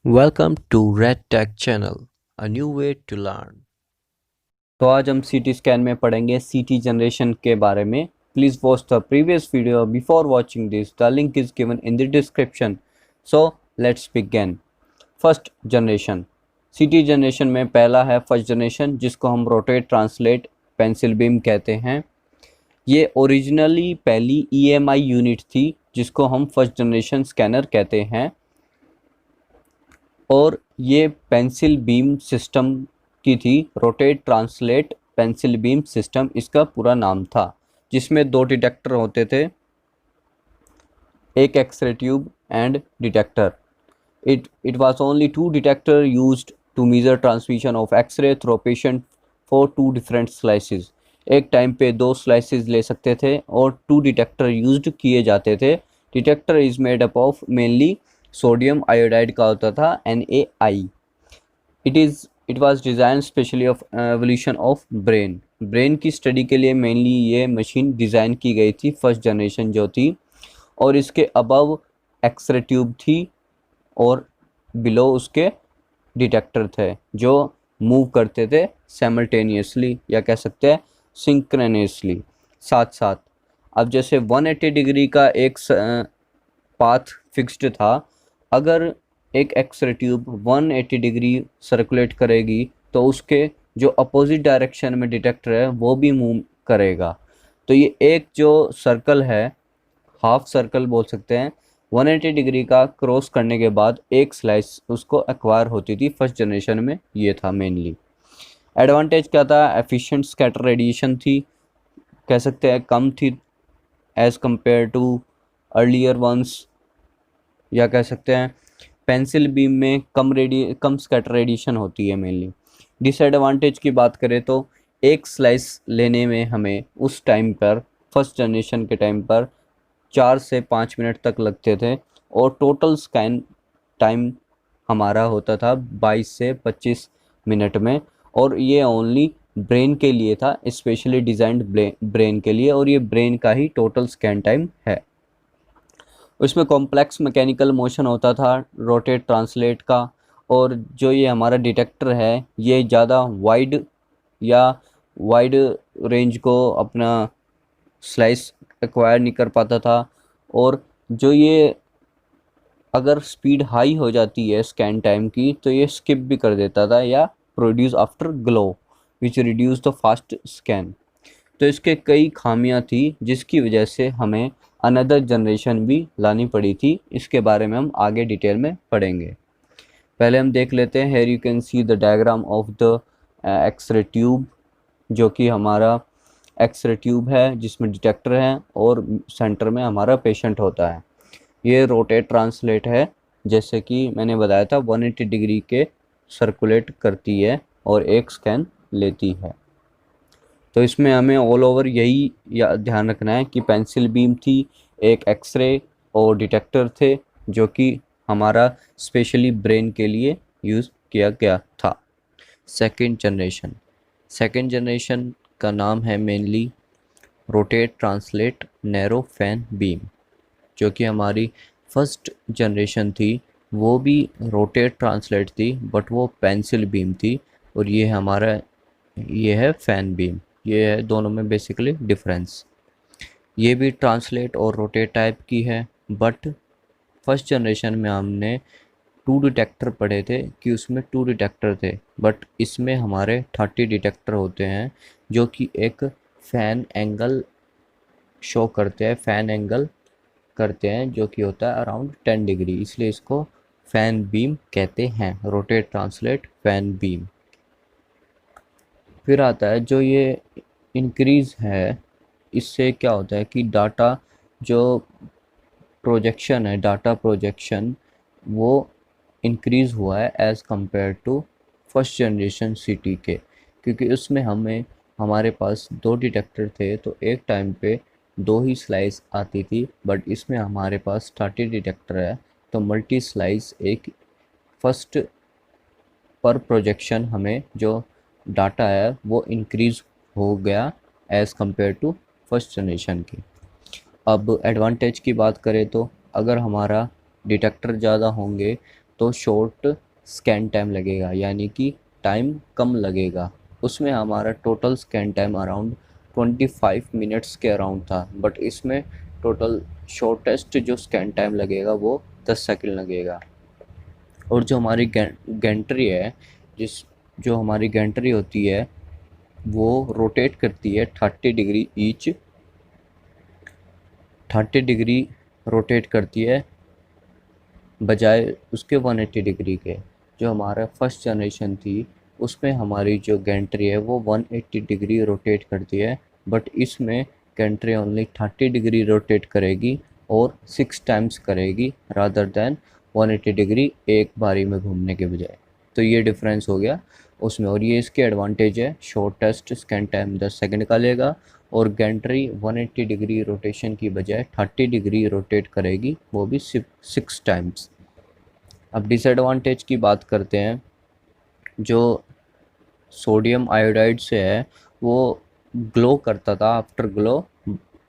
Welcome to Red Tech Channel, a new way to learn. तो आज हम CT scan में पढ़ेंगे सीटी जनरेशन के बारे में. Please watch the previous video before watching this. The link is given in the description. So let's begin. First generation. सीटी जनरेशन में पहला है फर्स्ट जनरेशन, जिसको हम रोटेट ट्रांसलेट पेंसिल बीम कहते हैं. ये ओरिजिनली पहली EMI यूनिट थी जिसको हम फर्स्ट जनरेशन स्कैनर कहते हैं, और ये पेंसिल बीम सिस्टम की थी. Rotate translate pencil beam system इसका पूरा नाम था, जिसमें दो डिटेक्टर होते थे, एक x ray tube and detector. It was only two detector used to measure transmission of X-ray through patient for two different slices. एक टाइम पे दो स्लाइसेस ले सकते थे और टू डिटेक्टर यूज्ड किए जाते थे. Detector is made up of mainly sodium iodide का होता था, NaI. It was design specially of evolution of brain की स्टडी के लिए मेनली ये मशीन डिज़ाइन की गई थी, फर्स्ट जनरेशन जो थी. और इसके अबव एक्सरे ट्यूब थी और बिलो उसके डिटेक्टर थे जो मूव करते थे साइमल्टेनियसली, या कह सकते हैं सिंक्रोनसली, साथ साथ. अब जैसे 180 डिग्री का एक पाथ फिक्स्ड था. अगर एक एक्सरे ट्यूब 180 डिग्री सर्कुलेट करेगी तो उसके जो अपोजिट डायरेक्शन में डिटेक्टर है वो भी मूव करेगा. तो ये एक जो सर्कल है, हाफ सर्कल बोल सकते हैं, 180 डिग्री का क्रॉस करने के बाद एक स्लाइस उसको एक्वायर होती थी. फर्स्ट जनरेशन में ये था मेनली. एडवांटेज क्या था? एफिशिएंट स्कैटर रेडिएशन थी, कह सकते हैं कम थी as compare to earlier ones, या कह सकते हैं पेंसिल बीम में कम स्कैटर रेडिएशन होती है मेनली. डिसएडवांटेज की बात करें तो एक स्लाइस लेने में हमें उस टाइम पर, फर्स्ट जनरेशन के टाइम पर, 4 से 5 मिनट तक लगते थे, और टोटल स्कैन टाइम हमारा होता था 22 से 25 मिनट में. और ये ओनली ब्रेन के लिए था, स्पेशली डिज़ाइंड ब्रेन के लिए, और ये ब्रेन का ही टोटल स्कैन टाइम है. उसमें कॉम्प्लेक्स मैकेनिकल मोशन होता था रोटेट ट्रांसलेट का, और जो ये हमारा डिटेक्टर है ये ज़्यादा वाइड रेंज को अपना स्लाइस एक्वायर नहीं कर पाता था. और जो ये अगर स्पीड हाई हो जाती है स्कैन टाइम की तो ये स्किप भी कर देता था, या produce after glow which reduce the fast scan. तो इसके कई खामियां थी जिसकी वजह से हमें अनदर जनरेशन भी लानी पड़ी थी. इसके बारे में हम आगे डिटेल में पढ़ेंगे. पहले हम देख लेते हैं. Here you can see the diagram of the x ray tube, जो कि हमारा एक्सरे ट्यूब है जिसमें डिटेक्टर है और सेंटर में हमारा पेशेंट होता है. ये रोटेट ट्रांसलेट है, जैसे कि मैंने बताया था 180 डिग्री के सर्कुलेट करती है और एक स्कैन लेती है. तो इसमें हमें ऑल ओवर यही ध्यान रखना है कि पेंसिल बीम थी, एक एक्सरे और डिटेक्टर थे, जो कि हमारा स्पेशली ब्रेन के लिए यूज़ किया गया था. सेकेंड जनरेशन का नाम है mainly rotate translate narrow fan beam. जो कि हमारी फर्स्ट जनरेशन थी वो भी रोटेट ट्रांसलेट थी, बट वो पेंसिल बीम थी. और ये है फैन बीम. ये है दोनों में बेसिकली डिफरेंस. ये भी ट्रांसलेट और रोटेट टाइप की है, बट फर्स्ट जनरेशन में हमने टू डिटेक्टर पढ़े थे कि उसमें टू डिटेक्टर थे, बट इसमें हमारे 30 डिटेक्टर होते हैं जो कि एक फैन एंगल शो करते हैं, फैन एंगल करते हैं, जो कि होता है अराउंड 10 डिग्री. इसलिए इसको फैन बीम कहते हैं, रोटेट ट्रांसलेट फैन बीम. फिर आता है जो ये इंक्रीज़ है, इससे क्या होता है कि डाटा जो प्रोजेक्शन है, डाटा प्रोजेक्शन वो इंक्रीज़ हुआ है as compare to first generation CT के, क्योंकि उसमें हमारे पास दो डिटेक्टर थे तो एक टाइम पे दो ही स्लाइस आती थी, बट इसमें हमारे पास 30 डिटेक्टर है तो मल्टी स्लाइस एक फर्स्ट पर प्रोजेक्शन हमें जो डाटा है वो इंक्रीज़ हो गया as compare to first generation की. अब एडवांटेज की बात करें तो अगर हमारा डिटेक्टर ज़्यादा होंगे तो शॉर्ट स्कैन टाइम लगेगा, यानी कि टाइम कम लगेगा। उसमें हमारा total scan time around 25 minutes के अराउंड था, बट इसमें टोटल शॉर्टेस्ट जो स्कैन टाइम लगेगा वो 10 सेकंड लगेगा। और जो हमारी गैंट्री है, जो हमारी गैंट्री होती है वो रोटेट करती है 30 डिग्री ईच, 30 डिग्री रोटेट करती है बजाय उसके 180 डिग्री के। जो हमारा फर्स्ट जनरेशन थी उसमें हमारी जो गैंट्री है वो 180 डिग्री रोटेट करती है, बट इसमें गैंट्री ओनली 30 डिग्री रोटेट करेगी और 6 टाइम्स करेगी रादर दैन 180 डिग्री एक बारी में घूमने के बजाय। तो ये डिफरेंस हो गया उसमें, और ये इसके एडवांटेज है। शॉर्टेस्ट स्कैन टाइम 10 सेकंड का लेगा और गैंट्री 180 डिग्री रोटेशन की बजाय 30 डिग्री रोटेट करेगी, वो भी 6 टाइम्स। अब डिसएडवांटेज की बात करते हैं। जो सोडियम आयोडाइड से है वो ग्लो करता था आफ्टर ग्लो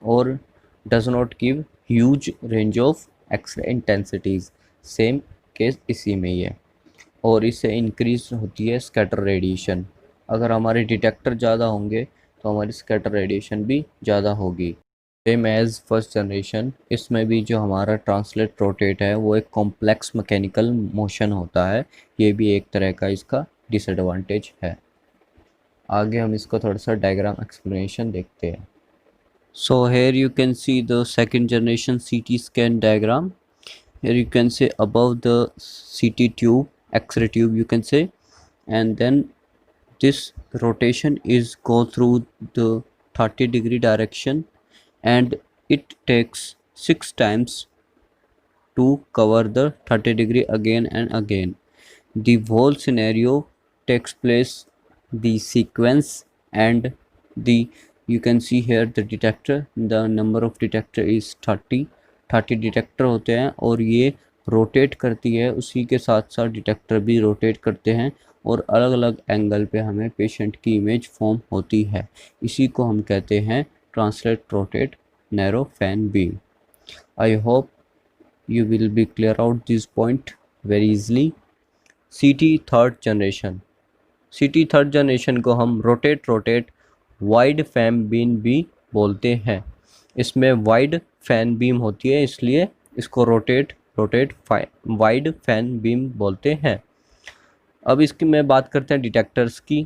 और does not give huge range of x ray intensities. Same case इसी में ही है, और इससे इंक्रीज होती है स्कैटर रेडिएशन। अगर हमारे डिटेक्टर ज़्यादा होंगे तो हमारी स्कैटर रेडिएशन भी ज़्यादा होगी। सेम एज़ फर्स्ट जनरेशन, इसमें भी जो हमारा ट्रांसलेट रोटेट है वो एक कॉम्प्लेक्स मैकेनिकल मोशन होता है। ये भी एक तरह का इसका डिसएडवांटेज है। आगे हम इसको थोड़ा सा डायग्राम एक्सप्लेनेशन देखते हैं। So here you can see the second generation CT scan diagram. Here you can say above the CT tube, X-ray tube you can say, and then this rotation is go through the 30 degree direction, and it takes 6 times to cover the 30 degree again and again. The whole scenario takes place, the sequence, and the you can see here the detector, the number of detector is 30 detector होते हैं और ये rotate करती है, उसी के साथ साथ डिटेक्टर भी रोटेट करते हैं और अलग अलग एंगल पे हमें पेशेंट की इमेज फॉर्म होती है। इसी को हम कहते हैं translate rotate narrow fan beam. I hope you will be clear out this point very easily. CT third generation, CT third generation को हम रोटेट वाइड फैन बीम भी बोलते हैं। इसमें वाइड फैन बीम होती है, इसलिए इसको रोटेट वाइड फैन बीम बोलते हैं। अब इसकी मैं बात करते हैं डिटेक्टर्स की।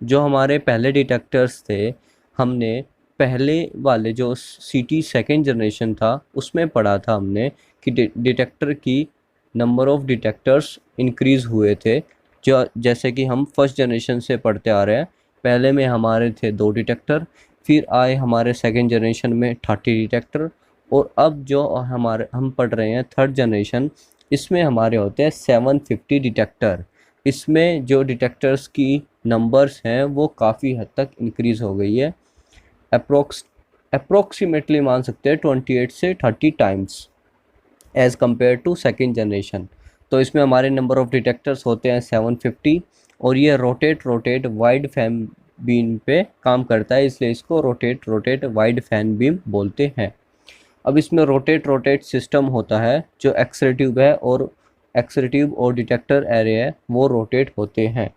जो हमारे पहले डिटेक्टर्स थे, हमने पहले वाले जो CT सेकेंड जनरेशन था उसमें पढ़ा था हमने कि डिटेक्टर की नंबर ऑफ डिटेक्टर्स इंक्रीज़ हुए थे। जो जैसे कि हम फर्स्ट जनरेशन से पढ़ते आ रहे हैं, पहले में हमारे थे 2 डिटेक्टर, फिर आए हमारे सेकेंड जनरेशन में 30 डिटेक्टर, और अब जो हम पढ़ रहे हैं थर्ड जनरेशन, इसमें हमारे होते हैं 750 डिटेक्टर। इसमें जो डिटेक्टर्स की नंबर्स हैं वो काफ़ी हद तक इंक्रीज़ हो गई है। अप्रोक्सीमेटली मान सकते हैं 28 से 30 times as compare to second generation. तो इसमें हमारे नंबर ऑफ डिटेक्टर्स होते हैं 750, और ये रोटेट वाइड फैन बीम पे काम करता है, इसलिए इसको रोटेट वाइड फैन बीम बोलते हैं। अब इसमें रोटेट सिस्टम होता है, जो एक्सरे ट्यूब है और एक्सरे ट्यूब और डिटेक्टर एरे है वो रोटेट होते हैं।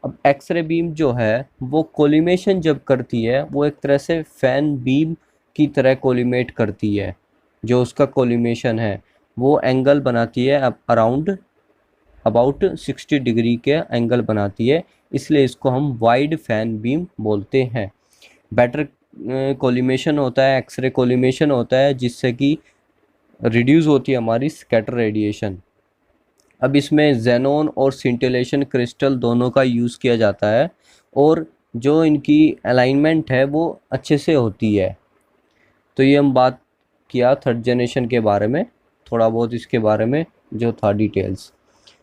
अब एक्सरे बीम जो है वो कोलिमेशन जब करती है वो एक तरह से फैन बीम की तरह कोलिमेट करती है। जो उसका कोलिमेशन है वो एंगल बनाती है अबाउट 60 डिग्री के एंगल बनाती है, इसलिए इसको हम वाइड फैन बीम बोलते हैं। बेटर कोलिमेशन होता है, एक्सरे कोलिमेशन होता है, जिससे कि रिड्यूस होती है हमारी स्कैटर रेडिएशन। अब इसमें जेनॉन और सिंटिलेशन क्रिस्टल दोनों का यूज़ किया जाता है, और जो इनकी अलाइनमेंट है वो अच्छे से होती है। तो ये हम बात किया थर्ड जनरेशन के बारे में, थोड़ा बहुत इसके बारे में जो था डिटेल्स।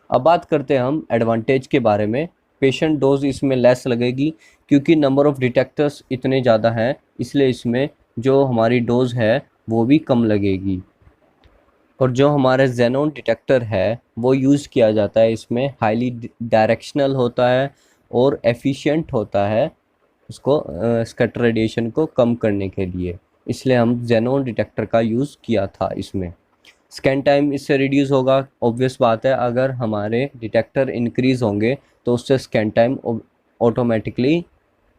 अब बात करते हैं हम एडवांटेज के बारे में। पेशेंट डोज इसमें लेस लगेगी क्योंकि नंबर ऑफ डिटेक्टर्स इतने ज़्यादा हैं, इसलिए इसमें जो हमारी डोज है वो भी कम लगेगी। और जो हमारे जेनॉन डिटेक्टर है वो यूज़ किया जाता है, इसमें हाईली डायरेक्शनल होता है और एफिशिएंट होता है उसको स्कैटर रेडिएशन को कम करने के लिए, इसलिए हम जेनॉन डिटेक्टर का यूज़ किया था इसमें। स्कैन टाइम इससे रिड्यूस होगा, ऑब्वियस बात है। अगर हमारे डिटेक्टर इंक्रीज होंगे तो उससे स्कैन टाइम ऑटोमेटिकली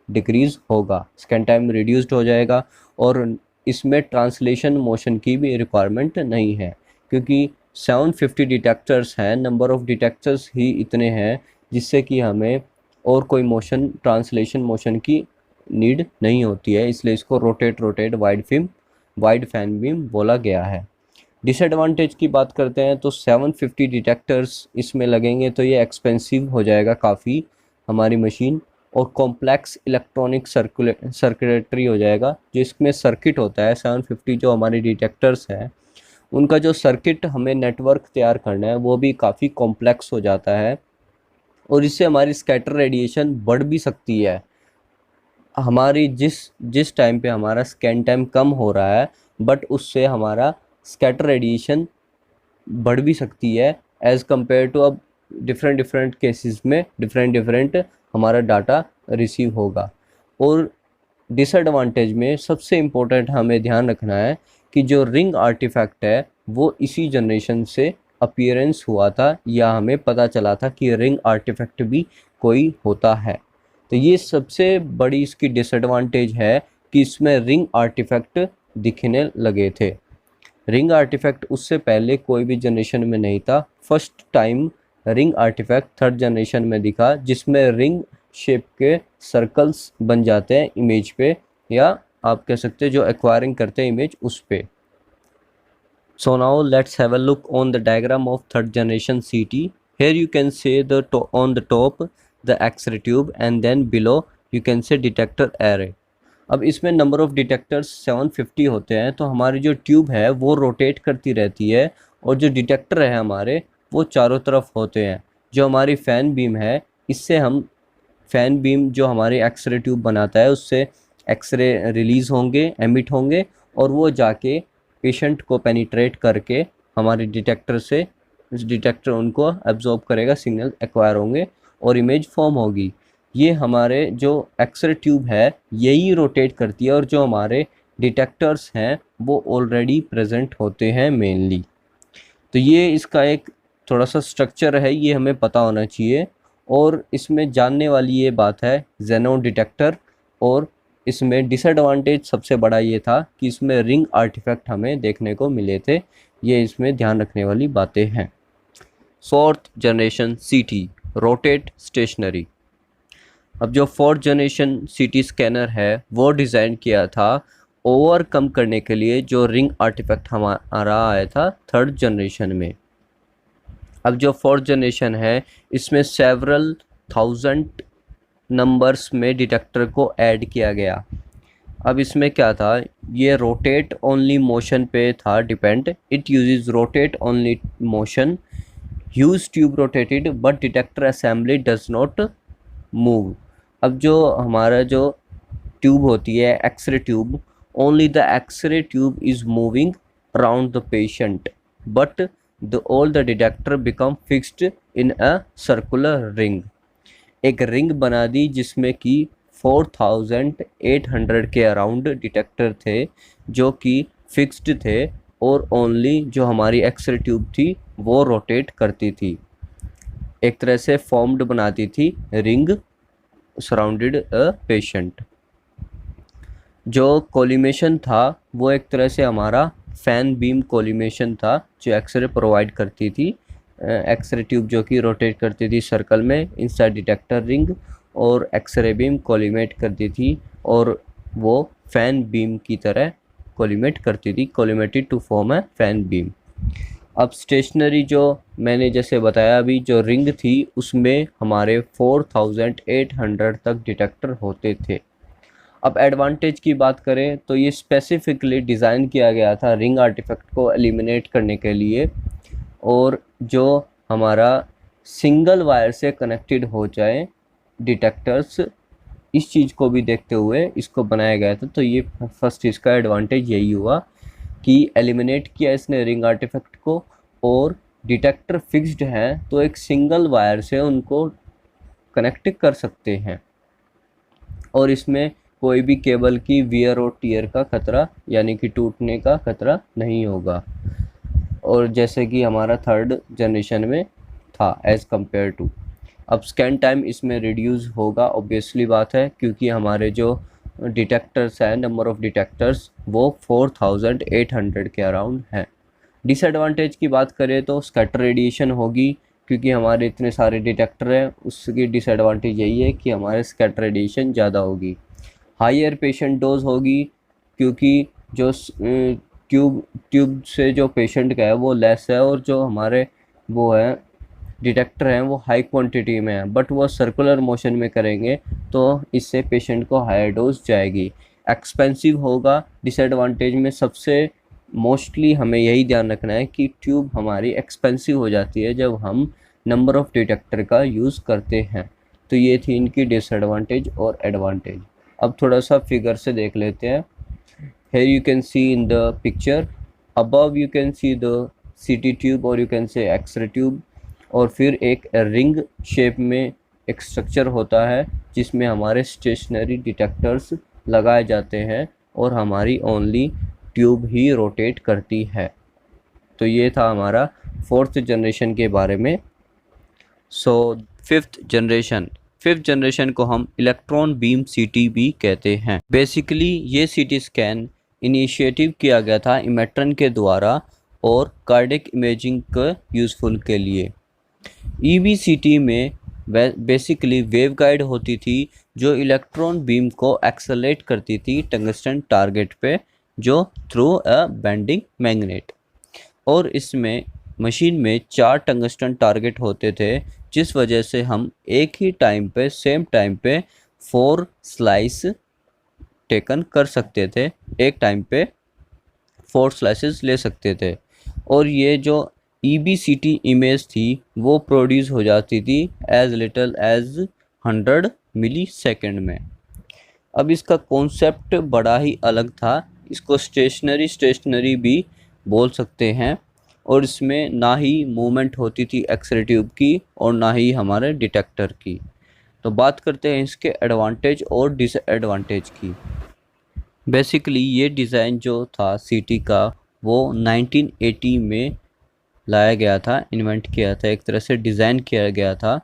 डिक्रीज होगा, स्कैन टाइम रिड्यूस्ड हो जाएगा। और इसमें ट्रांसलेशन मोशन की भी रिक्वायरमेंट नहीं है, क्योंकि 750 डिटेक्टर्स हैं, नंबर ऑफ डिटेक्टर्स ही इतने हैं जिससे कि हमें और कोई मोशन, ट्रांसलेशन मोशन की नीड नहीं होती है, इसलिए इसको रोटेट वाइड फैन बीम बोला गया है। डिसएडवांटेज की बात करते हैं तो 750 डिटेक्टर्स इसमें लगेंगे तो ये एक्सपेंसिव हो जाएगा काफ़ी हमारी मशीन, और कॉम्प्लेक्स इलेक्ट्रॉनिक सर्कुलेटरी हो जाएगा। जिसमें सर्किट होता है 750 जो हमारे डिटेक्टर्स हैं उनका जो सर्किट हमें नेटवर्क तैयार करना है वो भी काफ़ी कॉम्प्लेक्स हो जाता है, और इससे हमारी स्कैटर रेडिएशन बढ़ भी सकती है। हमारी जिस टाइम पे हमारा स्कैन टाइम कम हो रहा है, बट उससे हमारा स्कैटर रेडिएशन बढ़ भी सकती है एज़ कम्पेयर टू अब डिफरेंट केसेस में डिफरेंट हमारा डाटा रिसीव होगा। और डिसएडवांटेज में सबसे इम्पोर्टेंट हमें ध्यान रखना है कि जो रिंग आर्टिफैक्ट है वो इसी जनरेशन से अपीयरेंस हुआ था, या हमें पता चला था कि रिंग आर्टिफैक्ट भी कोई होता है। तो ये सबसे बड़ी इसकी डिसएडवांटेज है कि इसमें रिंग आर्टिफैक्ट दिखने लगे थे। रिंग आर्टिफैक्ट उससे पहले कोई भी जनरेशन में नहीं था, first time ring artifact third generation में दिखा, जिसमें रिंग शेप के सर्कल्स बन जाते हैं इमेज पे, या आप कह सकते हैं जो एक्वायरिंग करते हैं इमेज उस पे। So now let's have a look on the diagram of third generation CT. Here you can say on the top the X-ray tube, and then below you can say detector array. अब इसमें number of detectors 750 होते हैं, तो हमारी जो tube है वो rotate करती रहती है, और जो डिटेक्टर है हमारे वो चारों तरफ होते हैं। जो हमारी फ़ैन बीम है, इससे हम फ़ैन बीम जो हमारे एक्सरे ट्यूब बनाता है उससे एक्सरे रिलीज़ होंगे, एमिट होंगे, और वो जाके पेशेंट को पेनिट्रेट करके हमारे डिटेक्टर से, डिटेक्टर उनको एब्जॉर्ब करेगा, सिग्नल एक्वायर होंगे और इमेज फॉर्म होगी। ये हमारे जो एक्सरे ट्यूब है यही रोटेट करती है, और जो हमारे डिटेक्टर्स हैं वो ऑलरेडी प्रेजेंट होते हैं मेनली। तो ये इसका एक थोड़ा सा स्ट्रक्चर है, ये हमें पता होना चाहिए। और इसमें जानने वाली ये बात है जेनोन डिटेक्टर, और इसमें डिसएडवांटेज सबसे बड़ा ये था कि इसमें रिंग आर्टिफैक्ट हमें देखने को मिले थे, ये इसमें ध्यान रखने वाली बातें हैं। फोर्थ जनरेशन सीटी रोटेट स्टेशनरी। अब जो फोर्थ जनरेशन सीटी स्कैनर है वो डिज़ाइन किया था ओवरकम करने के लिए जो रिंग आर्टिफैक्ट हमारा आया था थर्ड जनरेशन में। अब जो फोर्थ जनरेशन है इसमें सेवरल थाउजेंड नंबर्स में डिटेक्टर को ऐड किया गया। अब इसमें क्या था, ये रोटेट ओनली मोशन पे था depend. It uses rotate only motion, huge tube rotated but detector assembly does not move. अब जो हमारा जो ट्यूब होती है x ray tube, only the x ray tube is moving around the patient, but all the detector become fixed in a circular ring। एक ring बना दी जिसमें कि 4800 के अराउंड डिटेक्टर थे जो कि फिक्स्ड थे, और ओनली जो हमारी एक्सरे ट्यूब थी वो रोटेट करती थी, एक तरह से फॉर्म्ड बनाती थी रिंग सराउंडेड अ पेशेंट। जो कोलिमेशन था वो एक तरह से हमारा फ़ैन बीम कोलिमेशन था जो एक्सरे प्रोवाइड करती थी, एक्सरे ट्यूब जो कि रोटेट करती थी सर्कल में इनसाइड डिटेक्टर रिंग, और एक्सरे बीम कोलिमेट करती थी और वो फ़ैन बीम की तरह कोलिमेट करती थी, कोलिमेटेड टू फॉर्म है फ़ैन बीम। अब स्टेशनरी जो मैंने जैसे बताया अभी, जो रिंग थी उसमें हमारे 4800 तक डिटेक्टर होते थे। अब एडवांटेज की बात करें तो ये स्पेसिफिकली डिज़ाइन किया गया था रिंग आर्टिफैक्ट को एलिमिनेट करने के लिए, और जो हमारा सिंगल वायर से कनेक्टेड हो जाए डिटेक्टर्स, इस चीज़ को भी देखते हुए इसको बनाया गया था। तो ये फर्स्ट इसका एडवांटेज यही हुआ कि एलिमिनेट किया इसने रिंग आर्टिफैक्ट को, और डिटेक्टर फिक्स्ड हैं तो एक सिंगल वायर से उनको कनेक्ट कर सकते हैं, और इसमें कोई भी केबल की वियर और टियर का खतरा यानी कि टूटने का खतरा नहीं होगा। और जैसे कि हमारा थर्ड जनरेशन में था एज़ कम्पेयर टू। अब स्कैन टाइम इसमें रिड्यूस होगा, ऑब्वियसली बात है, क्योंकि हमारे जो डिटेक्टर्स हैं, नंबर ऑफ़ डिटेक्टर्स वो 4800 के अराउंड है। डिसएडवांटेज की बात करें तो स्कैटर रेडिएशन होगी, क्योंकि हमारे इतने सारे डिटेक्टर हैं, उसकी डिसएडवांटेज यही है कि हमारे स्कैटर रेडिएशन ज़्यादा होगी। हायर पेशेंट डोज होगी, क्योंकि जो ट्यूब से जो पेशेंट का है वो लेस है, और जो हमारे वो है डिटेक्टर हैं वो हाई क्वांटिटी में है, बट वो सर्कुलर मोशन में करेंगे तो इससे पेशेंट को हायर डोज जाएगी। एक्सपेंसिव होगा, डिसएडवांटेज में सबसे मोस्टली हमें यही ध्यान रखना है कि ट्यूब हमारी एक्सपेंसिव हो जाती है जब हम नंबर ऑफ़ डिटेक्टर का यूज़ करते हैं। तो ये थी इनकी डिसएडवांटेज और एडवांटेज। अब थोड़ा सा फिगर से देख लेते हैं। Here you can see in the picture, above you can see the CT tube or you can say X-ray tube, और फिर एक रिंग शेप में एक स्ट्रक्चर होता है जिसमें हमारे स्टेशनरी डिटेक्टर्स लगाए जाते हैं और हमारी ओनली ट्यूब ही रोटेट करती है। तो ये था हमारा फोर्थ जनरेशन के बारे में। सो फिफ्थ जनरेशन को हम इलेक्ट्रॉन बीम सीटी भी कहते हैं। बेसिकली ये सीटी स्कैन इनिशिएटिव किया गया था इमेट्रन के द्वारा और कार्डियक इमेजिंग के यूज़फुल के लिए। ईबीसीटी में बेसिकली वेव गाइड होती थी जो इलेक्ट्रॉन बीम को एक्सेलरेट करती थी टंगस्टन टारगेट पे, जो थ्रू अ बेंडिंग मैग्नेट। और इसमें मशीन में 4 टंगस्टन टारगेट होते थे, जिस वजह से हम एक ही टाइम पे सेम टाइम पे 4 स्लाइस टेकन कर सकते थे, एक टाइम पे 4 स्लाइसेस ले सकते थे। और ये जो EBCT इमेज थी वो प्रोड्यूस हो जाती थी एज लिटल एज 100 मिली सेकेंड में। अब इसका कॉन्सेप्ट बड़ा ही अलग था, इसको स्टेशनरी भी बोल सकते हैं, और इसमें ना ही मूवमेंट होती थी एक्सरे ट्यूब की और ना ही हमारे डिटेक्टर की। तो बात करते हैं इसके एडवांटेज और डिसएडवांटेज की। बेसिकली ये डिज़ाइन जो था सीटी का वो 1980 में लाया गया था, इन्वेंट किया था, एक तरह से डिज़ाइन किया गया था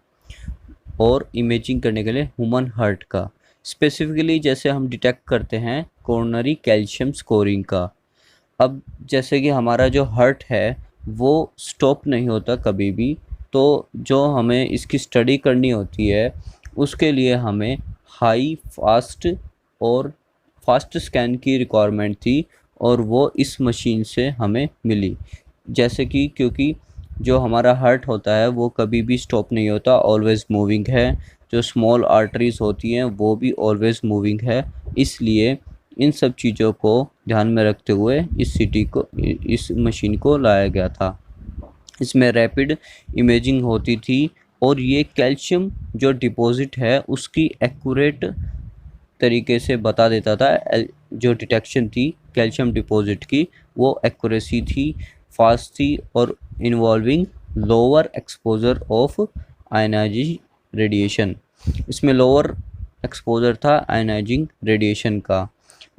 और इमेजिंग करने के लिए ह्यूमन हार्ट का। स्पेसिफिकली जैसे हम डिटेक्ट करते हैं कोरोनरी कैल्शियम स्कोरिंग का। अब जैसे कि हमारा जो हार्ट है वो स्टॉप नहीं होता कभी भी, तो जो हमें इसकी स्टडी करनी होती है उसके लिए हमें हाई फास्ट स्कैन की रिक्वायरमेंट थी, और वो इस मशीन से हमें मिली। जैसे कि क्योंकि जो हमारा हार्ट होता है वो कभी भी स्टॉप नहीं होता, ऑलवेज़ मूविंग है। जो स्मॉल आर्टरीज होती हैं वो भी ऑलवेज़ मूविंग है, इसलिए इन सब चीज़ों को ध्यान में रखते हुए इस मशीन को लाया गया था। इसमें रैपिड इमेजिंग होती थी, और ये कैल्शियम जो डिपॉजिट है उसकी एक्यूरेट तरीके से बता देता था। जो डिटेक्शन थी कैल्शियम डिपॉजिट की वो एक्यूरेसी थी, फास्ट थी, और involving lower exposure of ionising radiation. इसमें लोअर एक्सपोजर था आयनाइजिंग रेडिएशन का।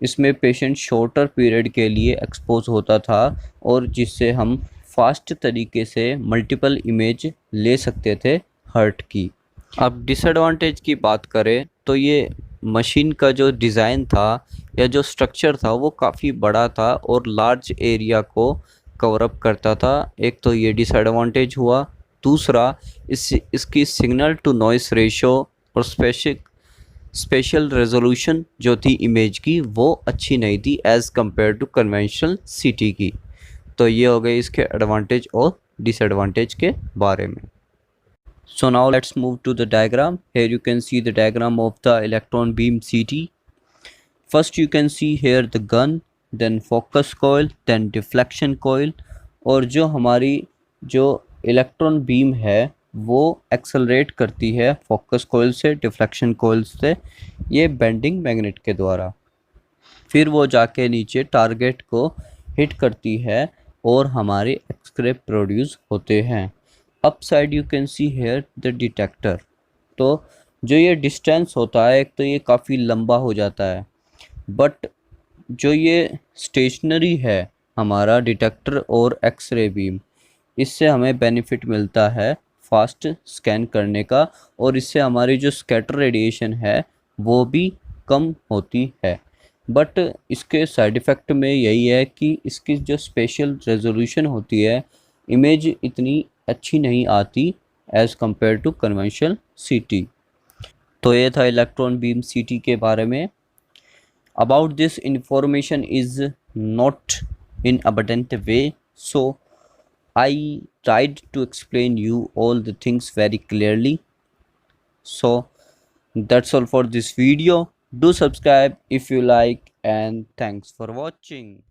इसमें पेशेंट शॉर्टर पीरियड के लिए एक्सपोज होता था, और जिससे हम फास्ट तरीके से मल्टीपल इमेज ले सकते थे हार्ट की। अब डिसएडवांटेज की बात करें तो ये मशीन का जो डिज़ाइन था या जो स्ट्रक्चर था वो काफ़ी बड़ा था और लार्ज एरिया को कवर अप करता था। एक तो ये डिसएडवांटेज हुआ। दूसरा, इसकी सिग्नल टू नॉइस रेशो और स्पेशल रेजोल्यूशन जो थी इमेज की वो अच्छी नहीं थी एज़ कम्पेयर टू कन्वेंशनल सीटी की। तो ये हो गए इसके एडवांटेज और डिसएडवांटेज के बारे में। So now let's move to the diagram. Here you can see the diagram of the electron beam CT. First you can see here the gun, then focus coil, then deflection coil. और जो हमारी जो electron beam है वो accelerate करती है focus कोयल से, deflection कोयल से, ये बेंडिंग मैग्नेट के द्वारा। फिर वो जाके नीचे टारगेट को हिट करती है और हमारे एक्सरे प्रोड्यूस होते हैं। Upside you can see here the detector. तो जो ये डिस्टेंस होता है एक तो ये काफ़ी लंबा हो जाता है, बट जो ये स्टेशनरी है हमारा डिटेक्टर और एक्सरे बीम। इससे हमें बेनिफिट मिलता है फास्ट स्कैन करने का, और इससे हमारी जो स्कैटर रेडिएशन है वो भी कम होती है। बट इसके साइड इफ़ेक्ट में यही है कि इसकी जो स्पेशल रेजोल्यूशन होती है, इमेज इतनी अच्छी नहीं आती एज़ कम्पेयर टू कन्वेंशनल सीटी। तो ये था इलेक्ट्रॉन बीम सीटी के बारे में। About this information is not in abundant way, so I tried to explain you all the things very clearly. So that's all for this video. Do subscribe if you like, and thanks for watching.